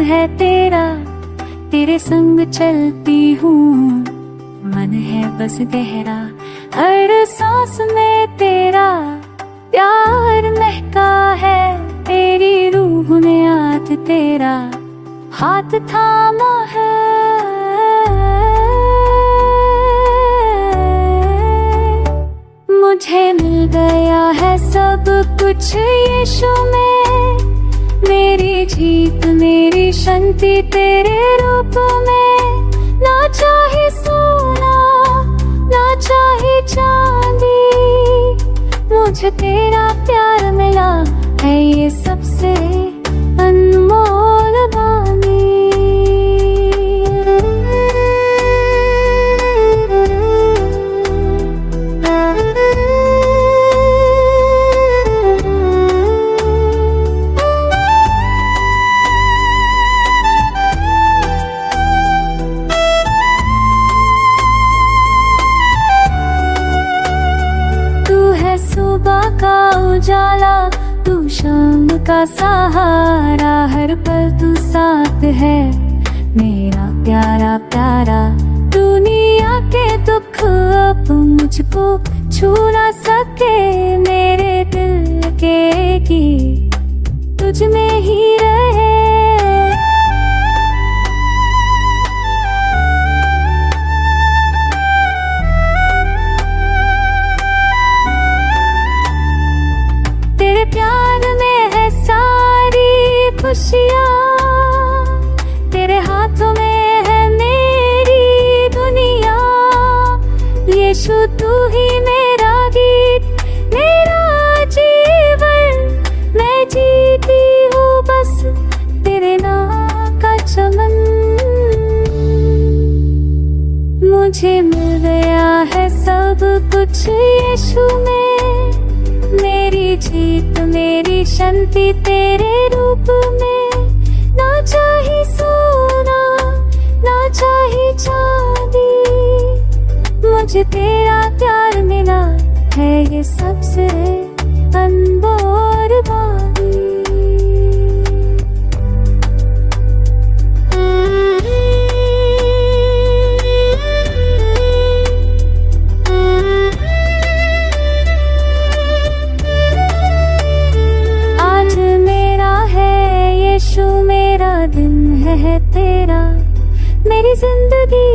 है तेरा, तेरे संग चलती हूँ, मन है बस गहरा, हर सांस में तेरा प्यार महका है, तेरी रूह में आज तेरा हाथ थामा है। मुझे मिल गया है सब कुछ यीशु में, मेरी जीत मेरी शांति तेरे रूप में। ना चाहे सोना ना चाहे चांदी, मुझे तेरा प्यार मिला है, ये सबसे अनमोल बानी। सुबह का उजाला, तू शाम का सहारा, हर पल तू साथ है मेरा प्यारा प्यारा। दुनिया के दुख अब मुझको छू ना सके, मेरे दिल के गीत तुझ में ही रहे। तेरे प्यार में है सारी खुशियाँ, तेरे हाथों में है मेरी दुनिया। यीशु तू ही मेरा गीत मेरा जीवन, मैं जीती हूँ बस तेरे नाम का चमन। मुझे मिल गया है सब कुछ यीशु में, मेरी जीत मेरी शांति तेरे रूप में। ना चाहे सोना ना चाहे चांदी, मुझे तेरा प्यार मिला है, ये सबसे अनमोल बानी। मेरा दिन है तेरा, मेरी जिंदगी